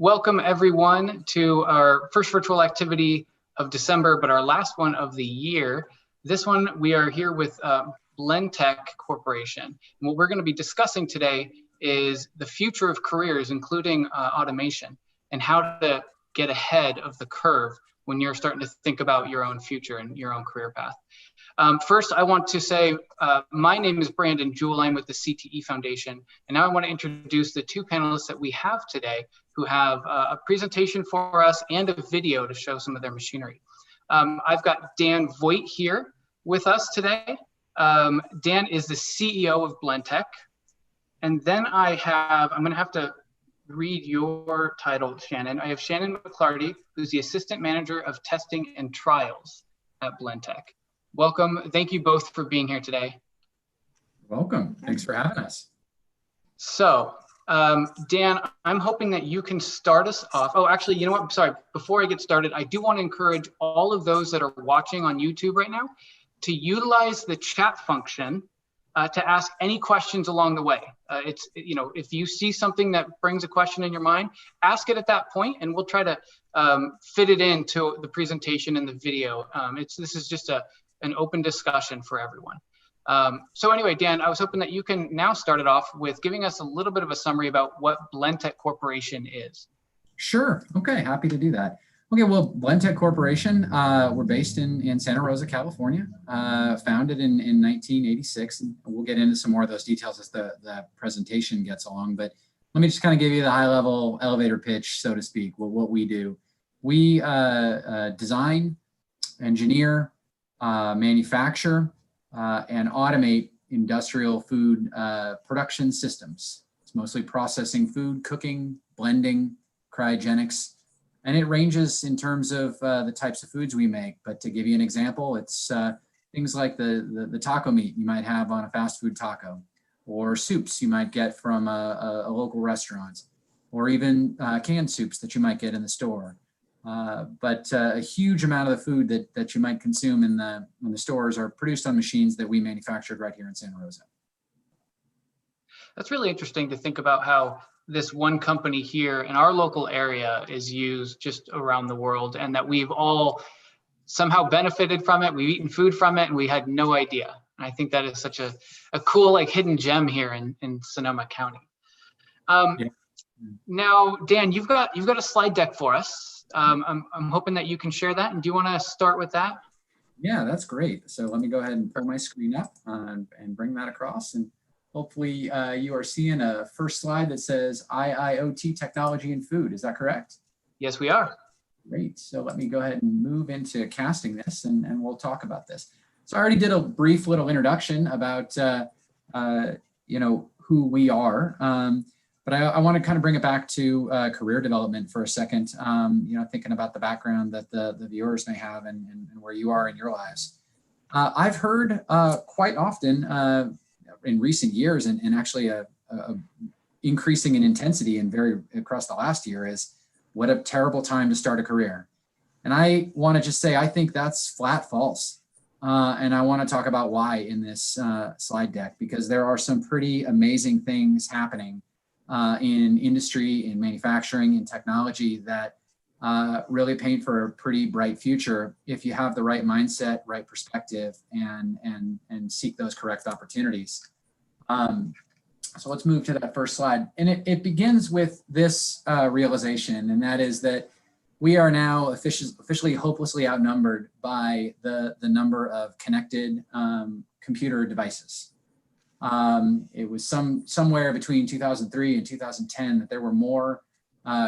welcome everyone to our first virtual activity of December, but our last one of the year. This one, we are here with Blendtec Corporation. And what we're going to be discussing today is the future of careers, including automation, and how to get ahead of the curve when you're starting to think about your own future and your own career path. First, I want to say my name is Brandon Jewell. I'm with the CTE Foundation. And now I want to introduce the two panelists that we have today who have a presentation for us and a video to show some of their machinery. I've got Dan Voigt here with us today. Dan is the CEO of Blendtec. And then I'm going to have to read your title, Shannon. I have Shannon McClarty, who's the Assistant Manager of Testing and Trials at Blendtec. Welcome. Thank you both for being here today. Welcome. Thanks for having us. So, Dan, I'm hoping that you can start us off. Oh, actually, you know what? Sorry, before I get started, I do want to encourage all of those that are watching on YouTube right now to utilize the chat function to ask any questions along the way. If you see something that brings a question in your mind, ask it at that point, and we'll try to fit it into the presentation and the video. This is just an open discussion for everyone. So anyway, Dan, I was hoping that you can now start it off with giving us a little bit of a summary about what Blendtec Corporation is. Sure. Okay. Happy to do that. Okay. Well, Blendtec Corporation, we're based in Santa Rosa, California, founded in 1986. And we'll get into some more of those details as the presentation gets along. But let me just kind of give you the high level elevator pitch, so to speak, what we do. We design, engineer, manufacture, and automate industrial food production systems. It's mostly processing food, cooking, blending, cryogenics, and it ranges in terms of the types of foods we make. But to give you an example, it's things like the taco meat you might have on a fast food taco, or soups you might get from a local restaurant, or even canned soups that you might get in the store. But a huge amount of the food that you might consume in the stores are produced on machines that we manufactured right here in Santa Rosa. That's really interesting to think about how this one company here in our local area is used just around the world, and that we've all somehow benefited from it. We've eaten food from it and we had no idea. And I think that is such a cool hidden gem here in Sonoma County. Yeah. Now, Dan, you've got a slide deck for us. I'm hoping that you can share that. And do you want to start with that? Yeah, that's great. So let me go ahead and pull my screen up and bring that across. And hopefully you are seeing a first slide that says IOT Technology and Food. Is that correct? Yes, we are. Great. So let me go ahead and move into casting this and we'll talk about this. So I already did a brief little introduction about, who we are. But I want to kind of bring it back to career development for a second, thinking about the background that the viewers may have and where you are in your lives. I've heard quite often in recent years, and actually a increasing in intensity and very across the last year, is what a terrible time to start a career. And I want to just say, I think that's flat false. And I want to talk about why in this slide deck, because there are some pretty amazing things happening in industry, in manufacturing, in technology that really paint for a pretty bright future if you have the right mindset, right perspective, and seek those correct opportunities. So let's move to that first slide. And it begins with this realization, and that is that we are now officially hopelessly outnumbered by the number of connected computer devices. It was somewhere between 2003 and 2010 that there were more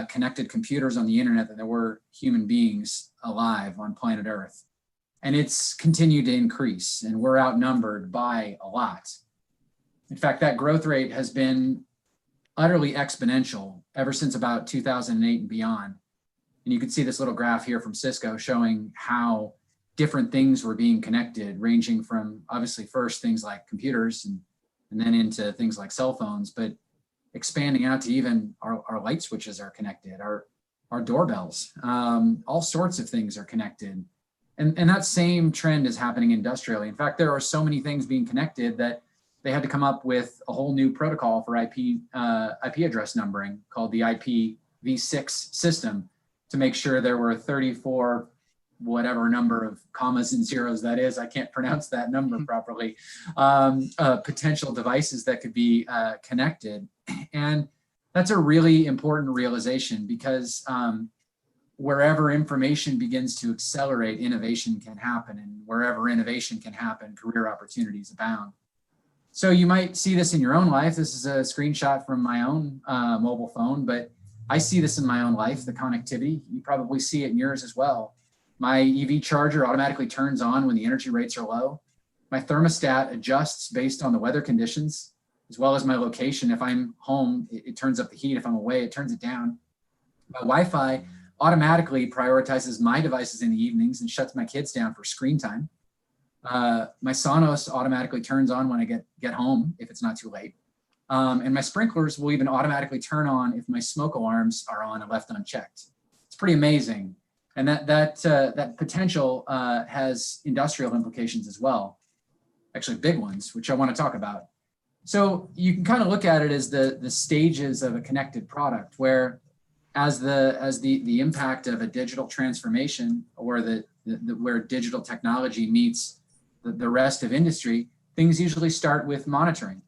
connected computers on the internet than there were human beings alive on planet Earth. And it's continued to increase, and we're outnumbered by a lot. In fact, that growth rate has been utterly exponential ever since about 2008 and beyond. And you can see this little graph here from Cisco showing how different things were being connected, ranging from obviously first things like computers and then into things like cell phones, but expanding out to even our light switches are connected, our doorbells, all sorts of things are connected. And that same trend is happening industrially. In fact, there are so many things being connected that they had to come up with a whole new protocol for IP address numbering called the IP V6 system to make sure there were 34 whatever number of commas and zeros that is, I can't pronounce that number properly, potential devices that could be connected. And that's a really important realization, because wherever information begins to accelerate, innovation can happen, and wherever innovation can happen, career opportunities abound. So you might see this in your own life. This is a screenshot from my own mobile phone, but I see this in my own life, the connectivity. You probably see it in yours as well. My EV charger automatically turns on when the energy rates are low. My thermostat adjusts based on the weather conditions, as well as my location. If I'm home, it turns up the heat. If I'm away, it turns it down. My Wi-Fi automatically prioritizes my devices in the evenings and shuts my kids down for screen time. My Sonos automatically turns on when I get home, if it's not too late. And my sprinklers will even automatically turn on if my smoke alarms are on and left unchecked. It's pretty amazing. And that potential has industrial implications as well, actually big ones, which I want to talk about. So you can kind of look at it as the stages of a connected product, where as the impact of a digital transformation, or where digital technology meets the rest of industry, things usually start with monitoring.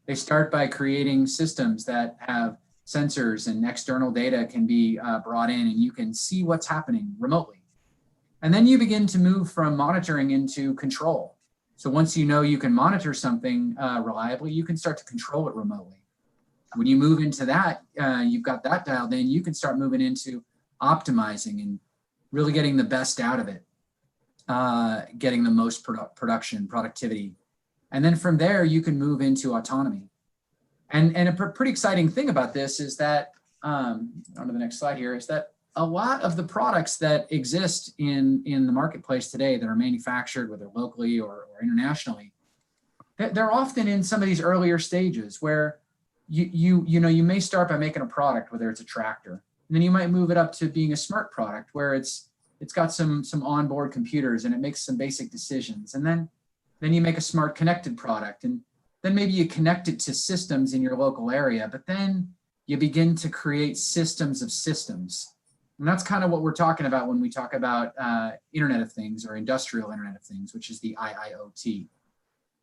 They start by creating systems that have sensors and external data can be brought in, and you can see what's happening remotely. And then you begin to move from monitoring into control. So once you know you can monitor something reliably, you can start to control it remotely. When you move into that, you've got that dialed in, you can start moving into optimizing and really getting the best out of it, getting the most productivity. And then from there, you can move into autonomy. And a pretty exciting thing about this is that, on to the next slide here, is that a lot of the products that exist in the marketplace today that are manufactured, whether locally or internationally, they're often in some of these earlier stages where you may start by making a product, whether it's a tractor, and then you might move it up to being a smart product where it's got some onboard computers and it makes some basic decisions. And then you make a smart connected product, and then maybe you connect it to systems in your local area, but then you begin to create systems of systems. And that's kind of what we're talking about when we talk about Internet of Things, or industrial Internet of Things, which is the IIoT.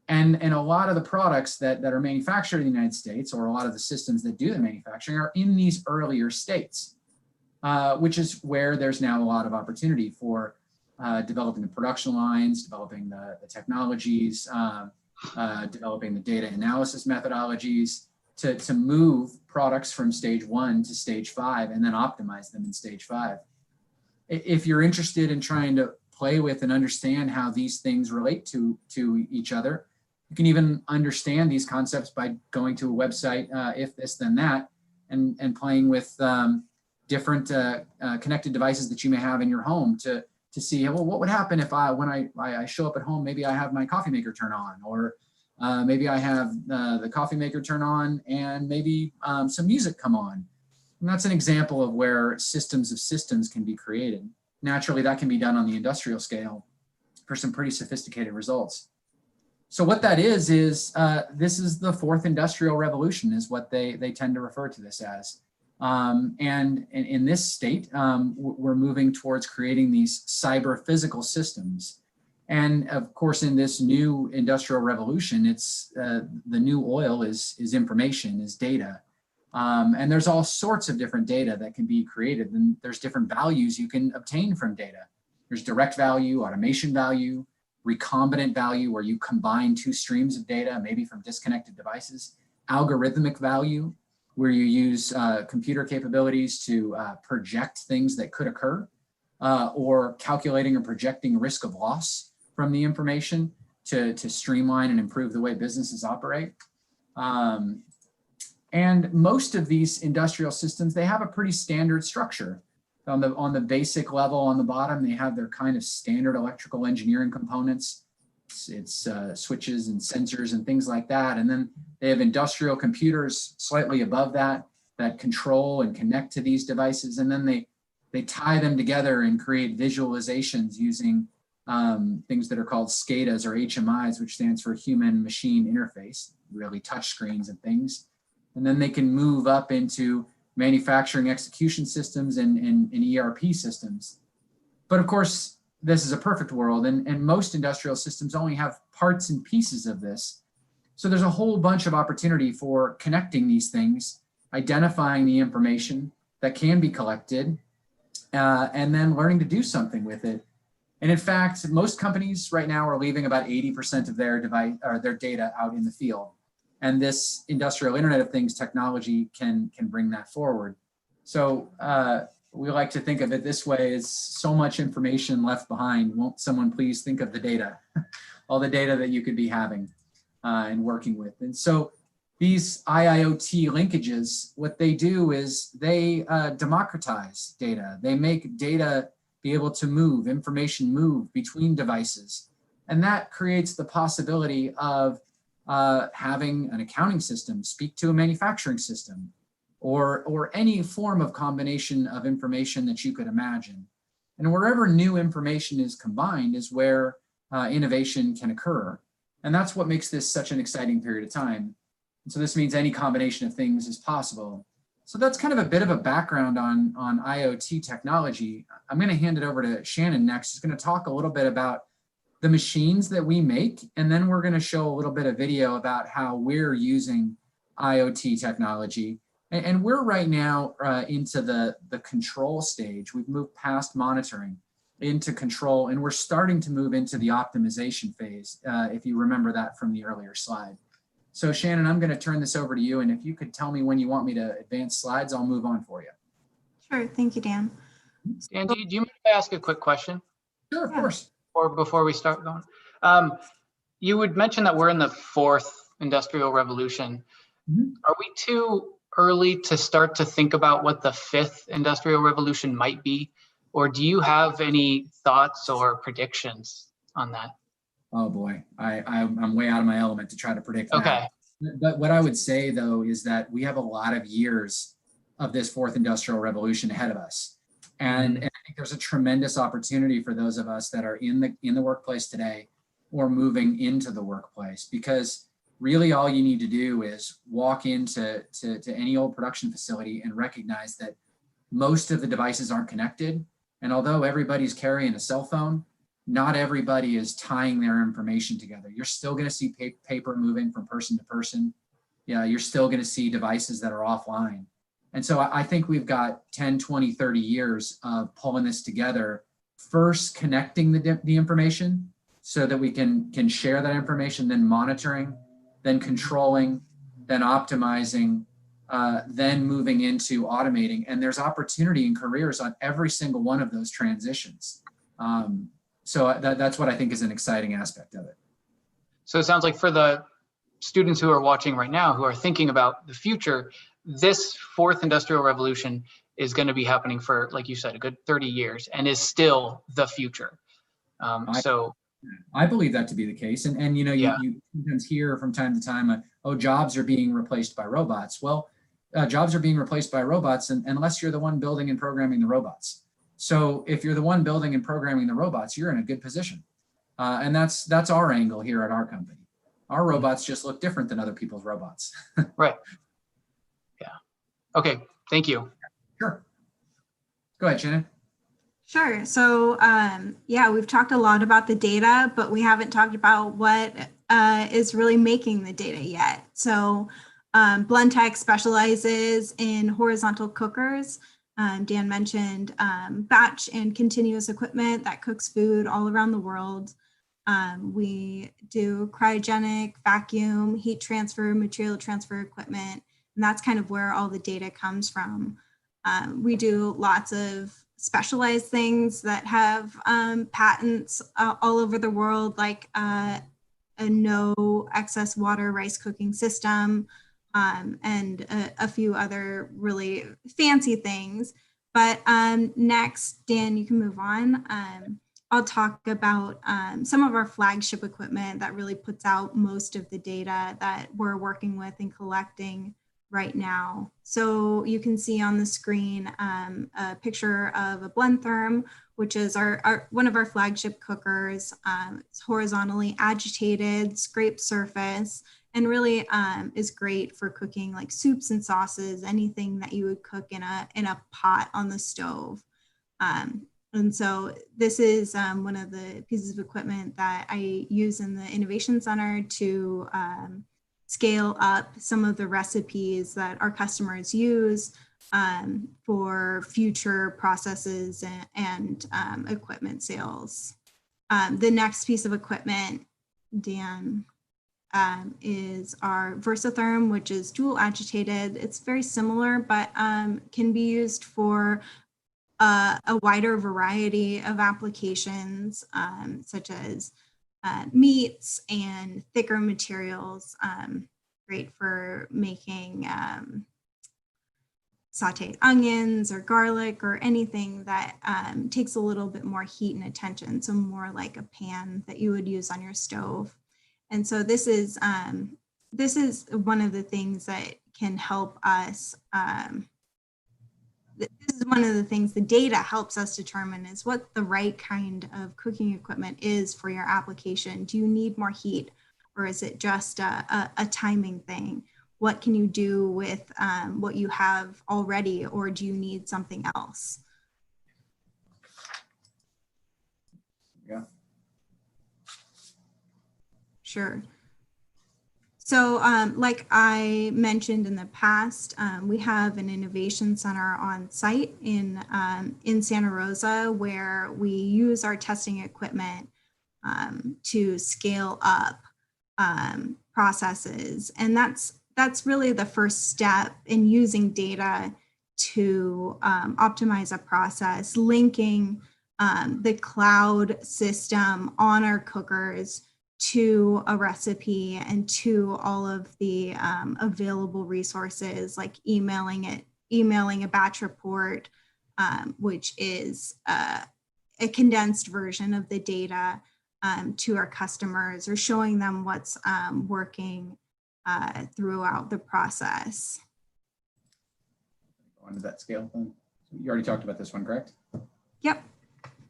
And a lot of the products that are manufactured in the United States, or a lot of the systems that do the manufacturing, are in these earlier states, which is where there's now a lot of opportunity for developing the production lines, developing the technologies, developing the data analysis methodologies to move products from stage 1 to stage 5 and then optimize them in stage 5. If you're interested in trying to play with and understand how these things relate to each other, you can even understand these concepts by going to a website, If This Then That, and playing with different connected devices that you may have in your home to see, well, what would happen if when I show up at home, maybe I have my coffee maker turn on, or maybe I have the coffee maker turn on and maybe some music come on. And that's an example of where systems of systems can be created. Naturally, that can be done on the industrial scale for some pretty sophisticated results. So what that is this is the fourth industrial revolution, is what they tend to refer to this as. And in this state, we're moving towards creating these cyber physical systems. And of course, in this new industrial revolution, it's the new oil is information, is data. And there's all sorts of different data that can be created, and there's different values you can obtain from data. There's direct value, automation value, recombinant value, where you combine two streams of data, maybe from disconnected devices, algorithmic value, where you use computer capabilities to project things that could occur, or calculating or projecting risk of loss from the information to streamline and improve the way businesses operate. And most of these industrial systems, they have a pretty standard structure. On the basic level on the bottom, they have their kind of standard electrical engineering components. It's switches and sensors and things like that. And then they have industrial computers slightly above that control and connect to these devices. And then they tie them together and create visualizations using things that are called SCADAs, or HMIs, which stands for human machine interface, really touch screens and things. And then they can move up into manufacturing execution systems, and ERP systems. But of course, this is a perfect world, and most industrial systems only have parts and pieces of this. So there's a whole bunch of opportunity for connecting these things, identifying the information that can be collected, and then learning to do something with it. And in fact, most companies right now are leaving about 80% of their data out in the field. And this industrial Internet of Things technology can bring that forward. So we like to think of it this way: it's so much information left behind. Won't someone please think of the data, all the data that you could be having and working with. And so these IIoT linkages, what they do is they democratize data. They make data be able to move, information move between devices. And that creates the possibility of having an accounting system speak to a manufacturing system, or any form of combination of information that you could imagine. And wherever new information is combined is where innovation can occur. And that's what makes this such an exciting period of time. And so this means any combination of things is possible. So that's kind of a bit of a background on IoT technology. I'm going to hand it over to Shannon next. She's going to talk a little bit about the machines that we make, and then we're going to show a little bit of video about how we're using IoT technology. And we're right now into the control stage. We've moved past monitoring into control, and we're starting to move into the optimization phase, if you remember that from the earlier slide. So Shannon, I'm going to turn this over to you, and if you could tell me when you want me to advance slides, I'll move on for you. Sure, thank you, Dan. Dan, do you mind if I ask a quick question? Sure, of course. Or before we start going, you would mention that we're in the fourth industrial revolution. Are we too early to start to think about what the fifth industrial revolution might be? Or do you have any thoughts or predictions on that? Oh boy, I'm way out of my element to try to predict Okay. that. But what I would say though is that we have a lot of years of this fourth industrial revolution ahead of us. And I think there's a tremendous opportunity for those of us that are in the workplace today or moving into the workplace, because really all you need to do is walk into any old production facility and recognize that most of the devices aren't connected. And although everybody's carrying a cell phone, not everybody is tying their information together. You're still going to see paper moving from person to person. Yeah, you're still going to see devices that are offline. And so I think we've got 10, 20, 30 years of pulling this together, first connecting the information so that we can share that information, then monitoring, then controlling, then optimizing, then moving into automating. And there's opportunity in careers on every single one of those transitions. So that's what I think is an exciting aspect of it. So it sounds like for the students who are watching right now, who are thinking about the future, this fourth industrial revolution is going to be happening for, like you said, a good 30 years and is still the future. I believe that to be the case. And you know, you sometimes hear from time to time, oh, jobs are being replaced by robots. Well, jobs are being replaced by robots unless you're the one building and programming the robots. So if you're the one building and programming the robots, you're in a good position. And that's our angle here at our company. Our robots just look different than other people's robots. Right. Yeah. Okay. Thank you. Sure. Go ahead, Shannon. Sure. So yeah, we've talked a lot about the data, but we haven't talked about what is really making the data yet. So Blendtec specializes in horizontal cookers. Dan mentioned batch and continuous equipment that cooks food all around the world. We do cryogenic, vacuum, heat transfer, material transfer equipment, and that's kind of where all the data comes from. We do lots of specialized things that have patents all over the world, like a no excess water rice cooking system, and a few other really fancy things. But next, Dan, you can move on. I'll talk about some of our flagship equipment that really puts out most of the data that we're working with and collecting right now. So you can see on the screen a picture of a Blendtherm, which is one of our flagship cookers. It's horizontally agitated, scraped surface. and really is great for cooking like soups and sauces, anything that you would cook in a pot on the stove. And so this is one of the pieces of equipment that I use in the Innovation Center to scale up some of the recipes that our customers use for future processes and equipment sales. The next piece of equipment, Dan, is our Versatherm, which is dual agitated. It's very similar, but can be used for a wider variety of applications, such as meats and thicker materials. Great for making sauteed onions or garlic or anything that takes a little bit more heat and attention. So more like a pan that you would use on your stove. And so this is one of the things that can help us. This is one of the things the data helps us determine is what the right kind of cooking equipment is for your application. Do you need more heat, or is it just a timing thing? What can you do with what you have already, or do you need something else? Yeah. Sure. So like I mentioned in the past, we have an innovation center on site in Santa Rosa where we use our testing equipment to scale up processes. And that's really the first step in using data to optimize a process, linking the cloud system on our cookers to a recipe and to all of the available resources, like emailing a batch report, which is a condensed version of the data to our customers, or showing them what's working throughout the process. Go on to that scale then. You already talked about this one, correct? Yep.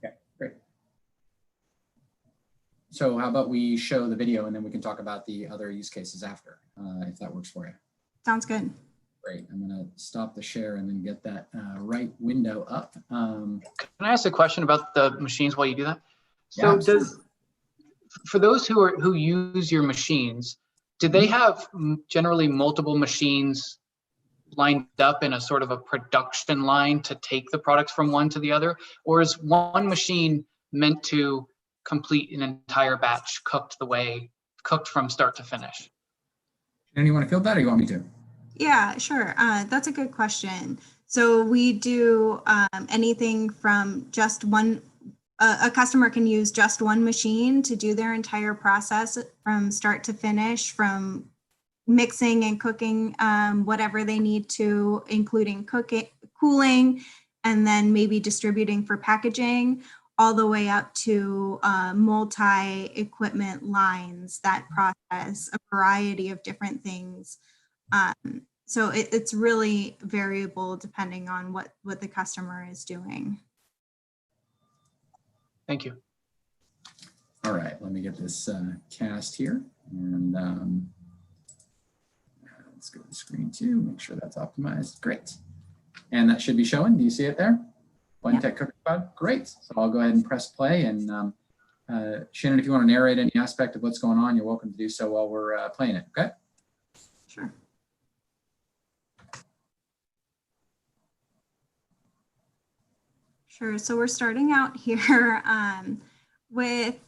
Okay, great. So how about we show the video and then we can talk about the other use cases after, if that works for you. Sounds good. Great. I'm going to stop the share and then get that right window up. Can I ask a question about the machines while you do that? So yeah, for those who use your machines, do they have generally multiple machines lined up in a sort of a production line to take the products from one to the other? Or is one machine meant to complete an entire batch cooked from start to finish? And you want to field that, or you want me to? Yeah, sure. That's a good question. So we do anything from just one. A customer can use just one machine to do their entire process from start to finish, from mixing and cooking whatever they need to, including cooling, and then maybe distributing for packaging, all the way up to multi-equipment lines that process a variety of different things. So it's really variable depending on what the customer is doing. Thank you. All right, let me get this cast here, and let's go to the screen too, make sure that's optimized. Great. And that should be showing. Do you see it there? Blendtec Cooking Cloud. Great. So I'll go ahead and press play. And Shannon, if you want to narrate any aspect of what's going on, you're welcome to do so while we're playing it. Okay? Sure. Sure. So we're starting out here with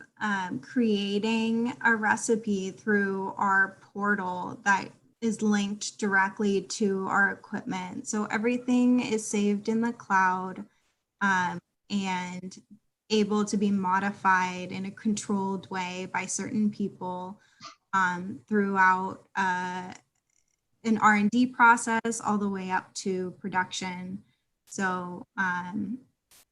creating a recipe through our portal that is linked directly to our equipment. So everything is saved in the cloud and able to be modified in a controlled way by certain people throughout an R&D process all the way up to production. So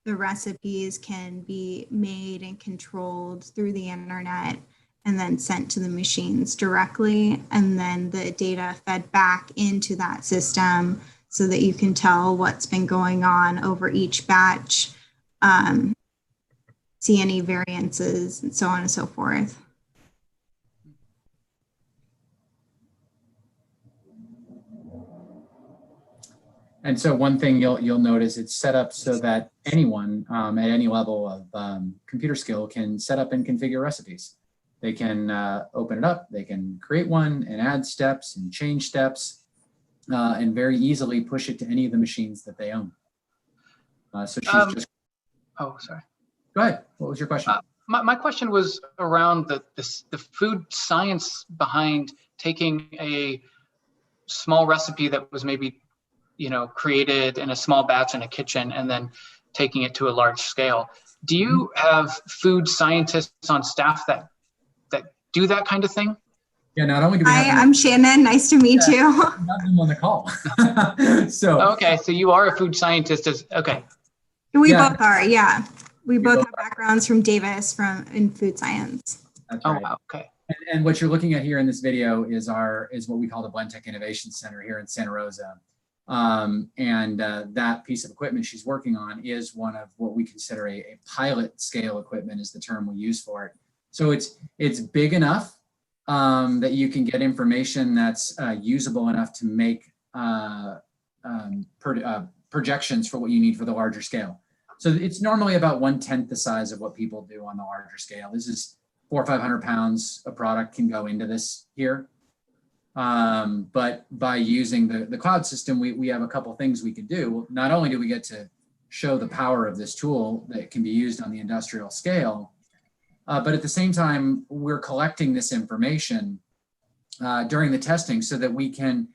the recipes can be made and controlled through the internet and then sent to the machines directly. And then the data fed back into that system so that you can tell what's been going on over each batch, see any variances, and so on and so forth. And so one thing you'll notice, it's set up so that anyone at any level of computer skill can set up and configure recipes. They can open it up, they can create one and add steps and change steps and very easily push it to any of the machines that they own. So she's just... Oh, sorry. Go ahead. What was your question? My question was around the food science behind taking a small recipe that was maybe, created in a small batch in a kitchen and then taking it to a large scale. Do you have food scientists on staff that do that kind of thing? Yeah, not only do we have them, I'm Shannon. Nice to meet you. We have them on the call. So okay, so you are a food scientist. Okay. We both are. Yeah, we both have backgrounds from Davis in food science. That's Oh, right. wow. Okay. And what you're looking at here in this video is what we call the Blendtec Innovation Center here in Santa Rosa. That piece of equipment she's working on is one of what we consider a pilot scale equipment, is the term we use for it. So it's big enough that you can get information that's usable enough to make projections for what you need for the larger scale. So it's normally about 1/10 the size of what people do on the larger scale. This is 400 or 500 pounds of product can go into this here. But by using the cloud system, we have a couple things we can do. Not only do we get to show the power of this tool that can be used on the industrial scale, but at the same time, we're collecting this information during the testing so that we can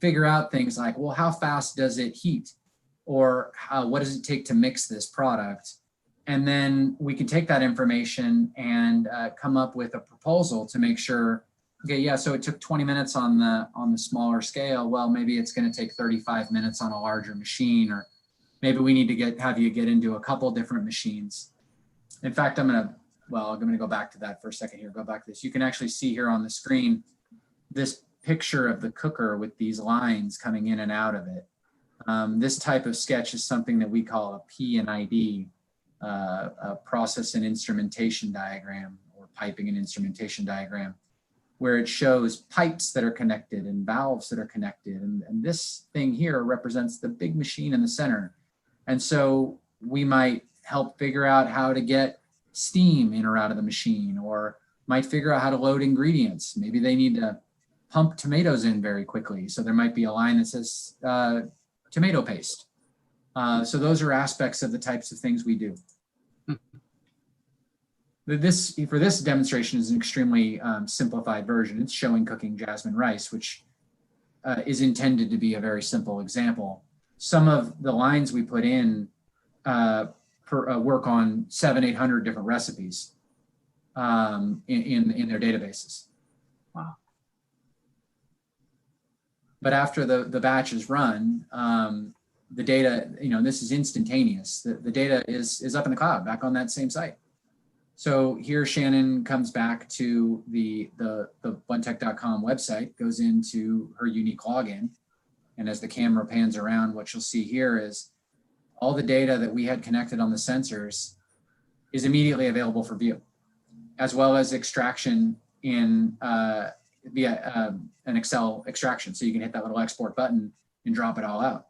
figure out things like, well, how fast does it heat? Or what does it take to mix this product? And then we can take that information and come up with a proposal to make sure, okay, yeah, so it took 20 minutes on the smaller scale. Well, maybe it's going to take 35 minutes on a larger machine, or maybe we need to have you get into a couple different machines. In fact, I'm going to go back to that for a second here. Go back to this. You can actually see here on the screen this picture of the cooker with these lines coming in and out of it. This type of sketch is something that we call a P&ID, a process and instrumentation diagram, or piping and instrumentation diagram, where it shows pipes that are connected and valves that are connected. And this thing here represents the big machine in the center. And so we might help figure out how to get steam in or out of the machine, or might figure out how to load ingredients. Maybe they need to pump tomatoes in very quickly. So there might be a line that says tomato paste. So those are aspects of the types of things we do. For this demonstration is an extremely simplified version. It's showing cooking jasmine rice, which is intended to be a very simple example. Some of the lines we put in work on 700-800 different recipes in their databases. Wow. But after the batch is run, the data, this is instantaneous. The data is up in the cloud, back on that same site. So here Shannon comes back to the blendtec.com website, goes into her unique login. And as the camera pans around, what you'll see here is all the data that we had connected on the sensors is immediately available for view, as well as extraction in via an Excel extraction. So you can hit that little export button and drop it all out.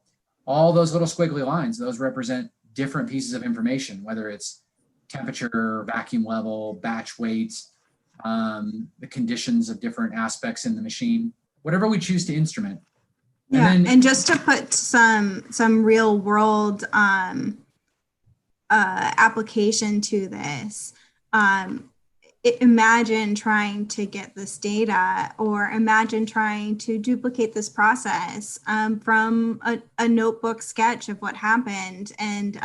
All those little squiggly lines, those represent different pieces of information, whether it's temperature, vacuum level, batch weight, the conditions of different aspects in the machine, whatever we choose to instrument. And just to put some real world application to this, imagine trying to get this data, or imagine trying to duplicate this process from a notebook sketch of what happened, and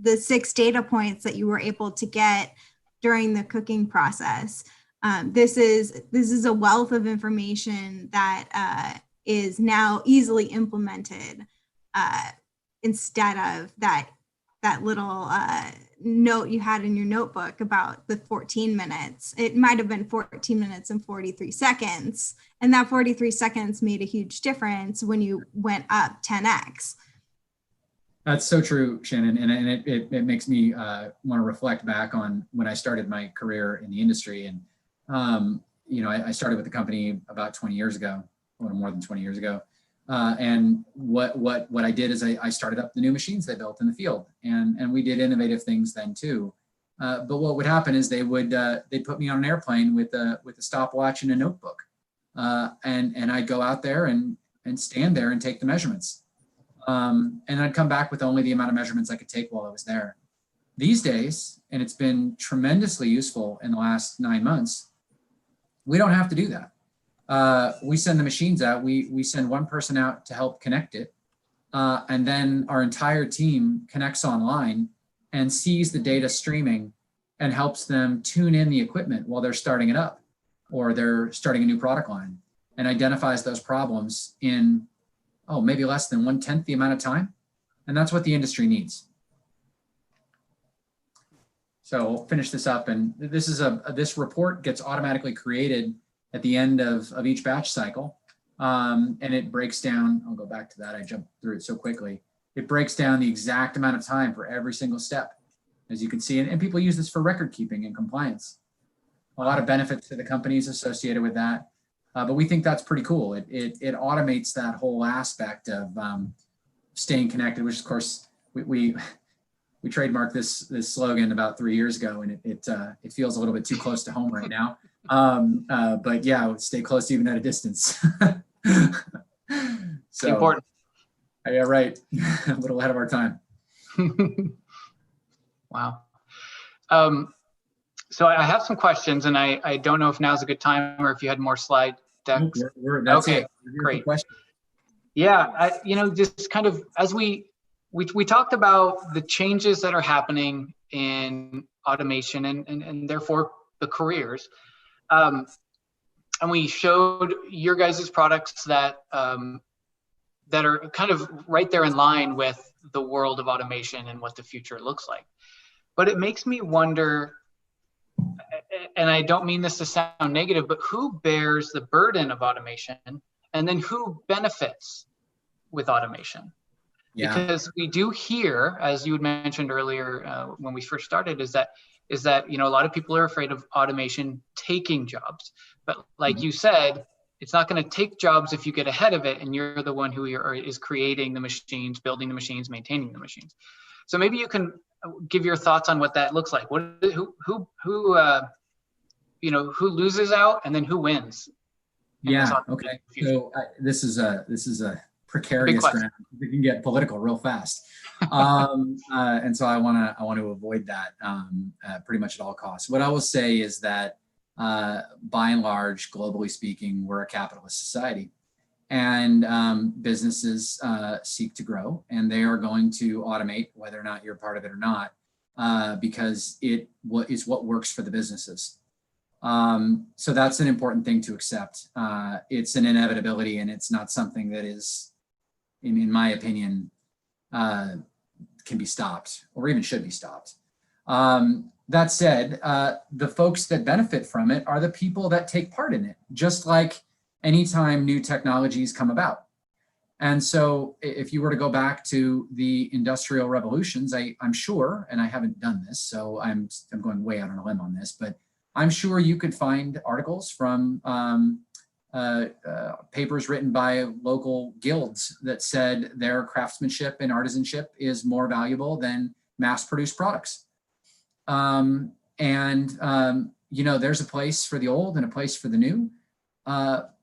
the 6 data points that you were able to get during the cooking process. This is a wealth of information that is now easily implemented instead of that little note you had in your notebook about the 14 minutes. It might have been 14 minutes and 43 seconds. And that 43 seconds made a huge difference when you went up 10x. That's so true, Shannon. And it makes me want to reflect back on when I started my career in the industry. And, I started with the company about 20 years ago, a little more than 20 years ago. And what I did is I started up the new machines they built in the field, and we did innovative things then too. But what would happen is they'd put me on an airplane with a stopwatch and a notebook, and I'd go out there and stand there and take the measurements, and I'd come back with only the amount of measurements I could take while I was there. These days, and it's been tremendously useful in the last 9 months, we don't have to do that. We send the machines out. We send one person out to help connect it, and then our entire team connects online and sees the data streaming and helps them tune in the equipment while they're starting it up or they're starting a new product line, and identifies those problems in, maybe less than 1/10 the amount of time. And that's what the industry needs. So we'll finish this up, and this report gets automatically created at the end of each batch cycle. And it breaks down, I'll go back to that, I jumped through it so quickly. It breaks down the exact amount of time for every single step, as you can see, and people use this for record keeping and compliance. A lot of benefits to the companies associated with that, but we think that's pretty cool. It automates that whole aspect of staying connected, which of course we trademarked this slogan about 3 years ago, and it feels a little bit too close to home right now. But yeah, stay close even at a distance. So important. Yeah, right. A little ahead of our time. Wow. So I have some questions, and I don't know if now's a good time or if you had more slide decks. That's okay, it. great. Yeah, just kind of as we talked about the changes that are happening in automation and therefore the careers. And we showed your guys' products that are kind of right there in line with the world of automation and what the future looks like. But it makes me wonder, and I don't mean this to sound negative, but who bears the burden of automation, and then who benefits with automation? Yeah. Because we do hear, as you had mentioned earlier when we first started, is that a lot of people are afraid of automation taking jobs. But like you said, it's not going to take jobs if you get ahead of it and you're the one who is creating the machines, building the machines, maintaining the machines. So maybe you can give your thoughts on what that looks like. Who loses out, and then who wins? Yeah. Okay. So this is a precarious ground. We can get political real fast, and so I want to avoid that pretty much at all costs. What I will say is that by and large, globally speaking, we're a capitalist society, and businesses seek to grow, and they are going to automate, whether or not you're part of it or not, because it is what works for the businesses. So that's an important thing to accept. It's an inevitability, and it's not something that is, in my opinion, can be stopped or even should be stopped. That said, the folks that benefit from it are the people that take part in it, just like anytime new technologies come about. And so if you were to go back to the industrial revolutions, I'm sure, and I haven't done this, so I'm going way out on a limb on this, but I'm sure you could find articles from papers written by local guilds that said their craftsmanship and artisanship is more valuable than mass-produced products. There's a place for the old and a place for the new,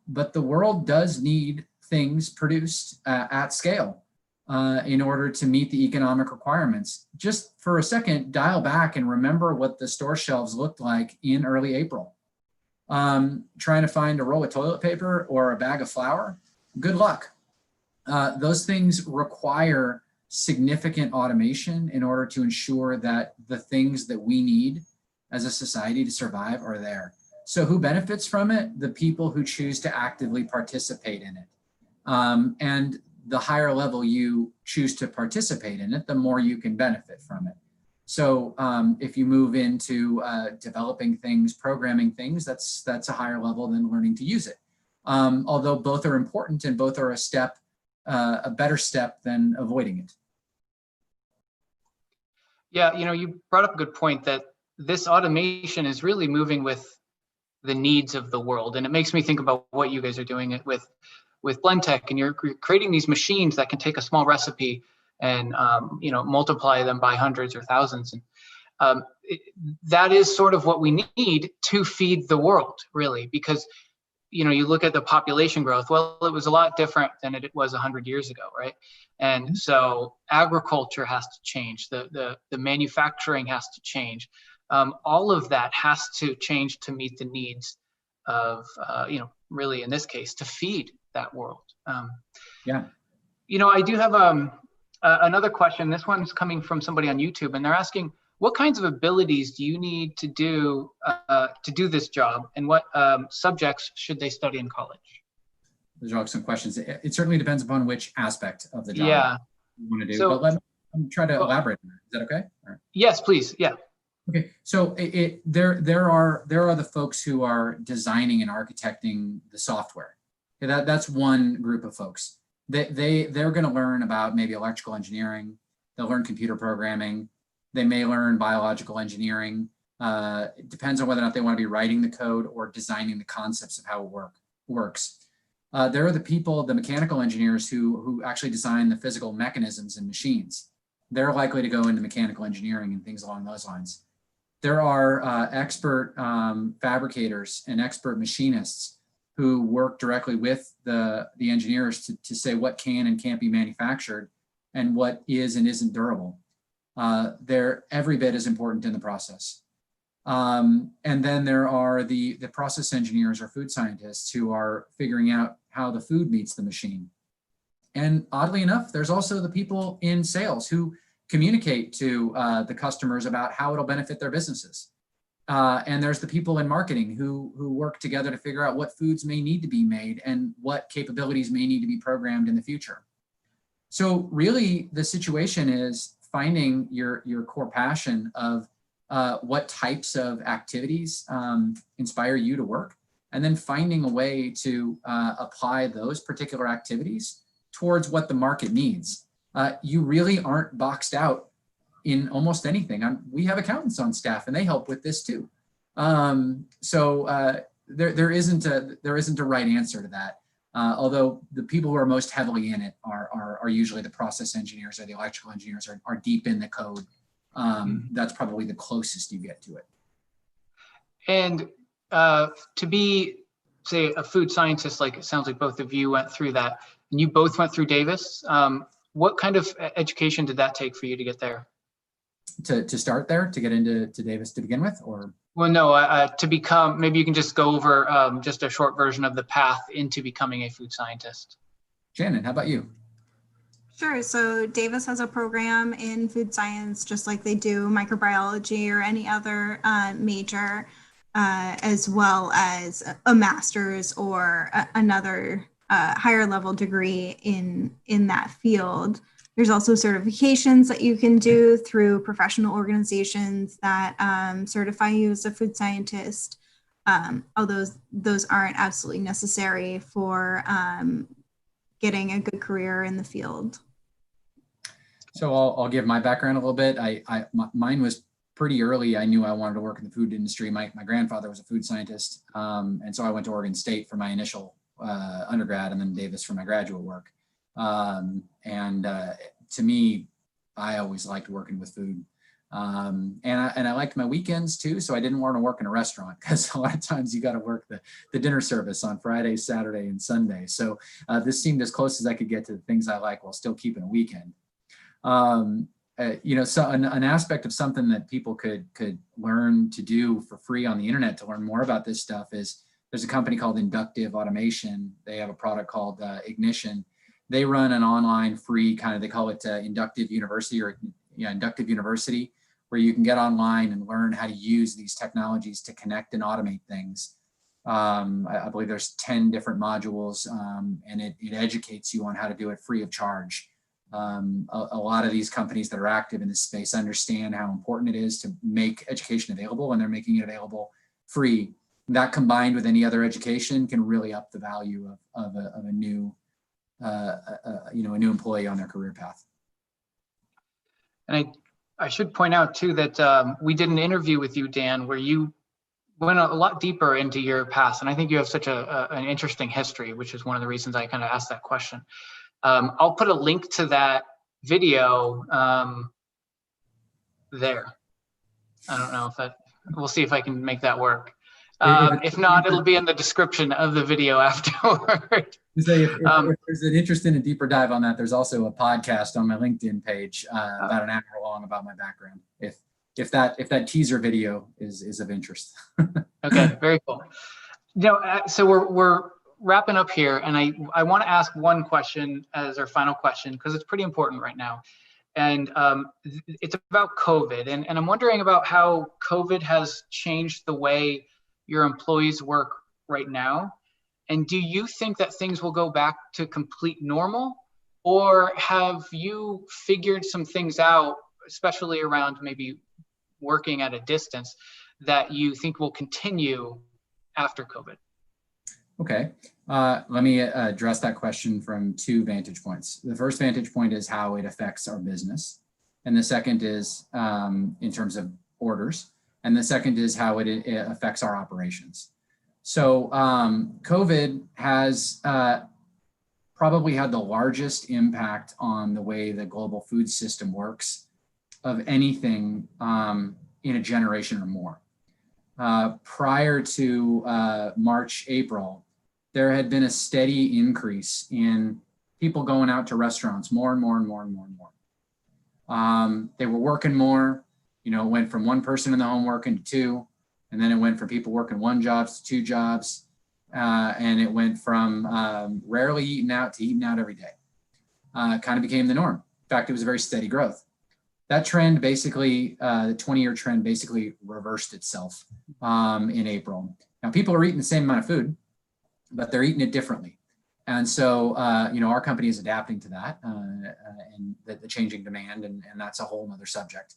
but the world does need things produced at scale in order to meet the economic requirements. Just for a second, dial back and remember what the store shelves looked like in early April. Trying to find a roll of toilet paper or a bag of flour, good luck. Those things require significant automation in order to ensure that the things that we need as a society to survive are there. So who benefits from it? The people who choose to actively participate in it. And the higher level you choose to participate in it, the more you can benefit from it. So if you move into developing things, programming things, that's a higher level than learning to use it. Although both are important and both are a better step than avoiding it. Yeah, you brought up a good point that this automation is really moving with the needs of the world. And it makes me think about what you guys are doing with with Blendtec, and you're creating these machines that can take a small recipe and multiply them by hundreds or thousands. And that is sort of what we need to feed the world, really, because you look at the population growth. Well, it was a lot different than it was 100 years ago, right? And so agriculture has to change. The manufacturing has to change. All of that has to change to meet the needs of, really in this case, to feed that world. Yeah. I do have another question. This one's coming from somebody on YouTube, and they're asking, what kinds of abilities do you need to do this job, and what subjects should they study in college? Those are some questions. It certainly depends upon which aspect of the job you want to do. So, but let me try to elaborate on that. Is that okay? Right. Yes, please. Yeah. Okay. So there are the folks who are designing and architecting the software. Okay, that's one group of folks. They're going to learn about maybe electrical engineering. They'll learn computer programming. They may learn biological engineering. It depends on whether or not they want to be writing the code or designing the concepts of how it works. There are the people, the mechanical engineers who actually design the physical mechanisms in machines. They're likely to go into mechanical engineering and things along those lines. There are expert fabricators and expert machinists who work directly with the engineers to say what can and can't be manufactured and what is and isn't durable. They're every bit as important in the process. And then there are the process engineers or food scientists who are figuring out how the food meets the machine. And oddly enough, there's also the people in sales who communicate to the customers about how it'll benefit their businesses. And there's the people in marketing who work together to figure out what foods may need to be made and what capabilities may need to be programmed in the future. So really the situation is finding your core passion of what types of activities inspire you to work, and then finding a way to apply those particular activities towards what the market needs. You really aren't boxed out in almost anything. We have accountants on staff and they help with this too. So there isn't a right answer to that. Although the people who are most heavily in it are usually the process engineers or the electrical engineers are deep in the code. That's probably the closest you get to it. And to be, say, a food scientist, like it sounds like both of you went through that, and you both went through Davis. What kind of education did that take for you to get there? To start there, to get into Davis to begin with, or? Well, no, to become, maybe you can just go over just a short version of the path into becoming a food scientist. Shannon, how about you? Sure. So Davis has a program in food science, just like they do microbiology or any other major, as well as a master's or another higher level degree in that field. There's also certifications that you can do through professional organizations that certify you as a food scientist, although those aren't absolutely necessary for getting a good career in the field. So I'll give my background a little bit. Mine was pretty early. I knew I wanted to work in the food industry. My grandfather was a food scientist, and so I went to Oregon State for my initial undergrad, and then Davis for my graduate work. To me, I always liked working with food. And I liked my weekends too. So I didn't want to work in a restaurant because a lot of times you got to work the dinner service on Friday, Saturday, and Sunday. So this seemed as close as I could get to the things I like while still keeping a weekend. So an aspect of something that people could learn to do for free on the internet to learn more about this stuff is there's a company called Inductive Automation. They have a product called Ignition. They run an online free kind of, they call it Inductive University or Inductive University, where you can get online and learn how to use these technologies to connect and automate things. I believe there's 10 different modules, and it educates you on how to do it free of charge. A lot of these companies that are active in this space understand how important it is to make education available, and they're making it available free. That combined with any other education can really up the value of a new a new employee on their career path. And I should point out too that we did an interview with you, Dan, where you went a lot deeper into your past, and I think you have such an interesting history, which is one of the reasons I kind of asked that question. I'll put a link to that video there. I don't know if that, we'll see if I can make that work. If not, it'll be in the description of the video afterward. If there's an interest in a deeper dive on that, there's also a podcast on my LinkedIn page about an hour long about my background. If that teaser video is of interest. Okay, very cool. So we're wrapping up here, and I want to ask one question as our final question, because it's pretty important right now. And it's about COVID. And I'm wondering about how COVID has changed the way your employees work right now. And do you think that things will go back to complete normal? Or have you figured some things out, especially around maybe working at a distance, that you think will continue after COVID? Okay, let me address that question from two vantage points. The first vantage point is how it affects our business. And the second is in terms of orders. And the second is how it affects our operations. So COVID has probably had the largest impact on the way the global food system works of anything in a generation or more. Prior to March, April, there had been a steady increase in people going out to restaurants more and more and more and more and more. They were working more. It went from one person in the home working to two, and then it went from people working one job to two jobs, and it went from rarely eating out to eating out every day. Kind of became the norm. In fact, it was a very steady growth. That trend basically, the 20-year trend basically reversed itself in April. Now, people are eating the same amount of food, but they're eating it differently. And so, our company is adapting to that and the changing demand, and that's a whole nother subject.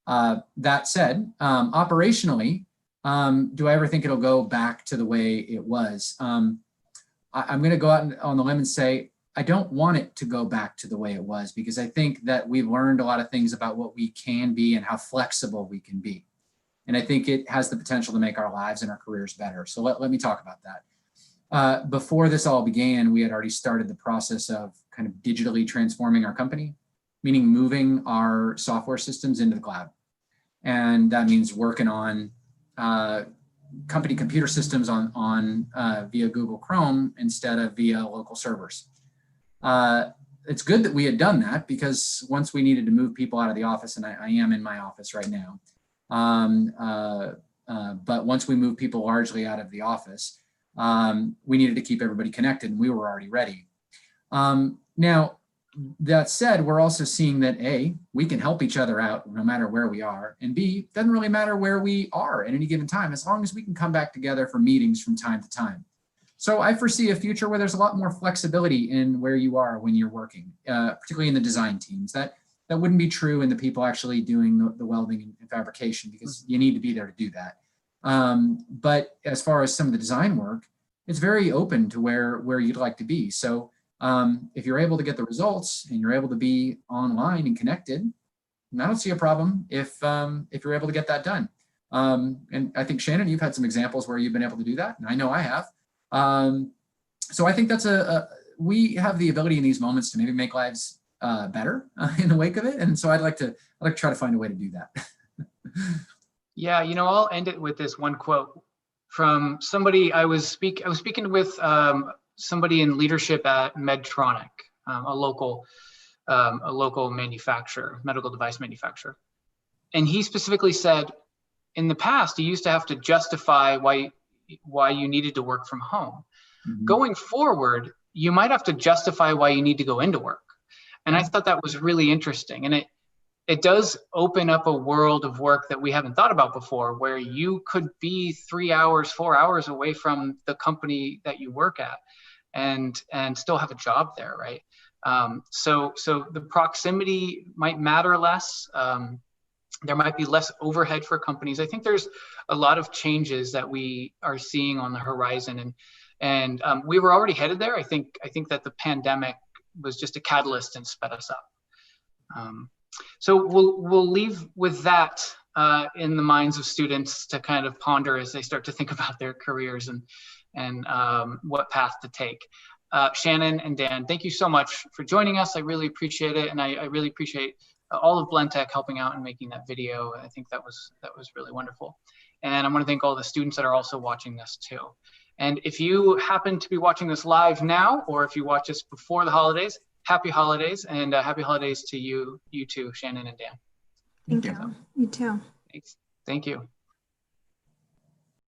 That said, operationally, do I ever think it'll go back to the way it was? I'm going to go out on the limb and say, I don't want it to go back to the way it was, because I think that we've learned a lot of things about what we can be and how flexible we can be. And I think it has the potential to make our lives and our careers better. So let me talk about that. Before this all began, we had already started the process of kind of digitally transforming our company, meaning moving our software systems into the cloud. And that means working on company computer systems on via Google Chrome instead of via local servers. It's good that we had done that, because once we needed to move people out of the office, and I am in my office right now, but once we moved people largely out of the office, we needed to keep everybody connected, and we were already ready. Now, that said, we're also seeing that A, we can help each other out no matter where we are, and B, it doesn't really matter where we are at any given time, as long as we can come back together for meetings from time to time. So I foresee a future where there's a lot more flexibility in where you are when you're working, particularly in the design teams. That wouldn't be true in the people actually doing the welding and fabrication, because you need to be there to do that. But as far as some of the design work, it's very open to where you'd like to be. So if you're able to get the results and you're able to be online and connected, I don't see a problem if you're able to get that done. And I think, Shannon, you've had some examples where you've been able to do that, and I know I have. So I think that's we have the ability in these moments to maybe make lives better in the wake of it, and so I'd like to try to find a way to do that. Yeah, I'll end it with this one quote from somebody I was speaking with somebody in leadership at Medtronic, a local manufacturer, medical device manufacturer. And he specifically said, in the past, you used to have to justify why you needed to work from home. Mm-hmm. Going forward, you might have to justify why you need to go into work. And I thought that was really interesting. And it does open up a world of work that we haven't thought about before, where you could be 3 hours, 4 hours away from the company that you work at and still have a job there, right? So the proximity might matter less. There might be less overhead for companies. I think there's a lot of changes that we are seeing on the horizon, and we were already headed there. I think that the pandemic was just a catalyst and sped us up. So we'll leave with that in the minds of students to kind of ponder as they start to think about their careers and what path to take. Shannon and Dan, thank you so much for joining us. I really appreciate it, and I really appreciate all of Blendtec helping out and making that video. I think that was really wonderful. And I want to thank all the students that are also watching this too. And if you happen to be watching this live now, or if you watch this before the holidays, happy holidays, and happy holidays to you too, Shannon and Dan. Thank you. You too. Thanks. Thank you.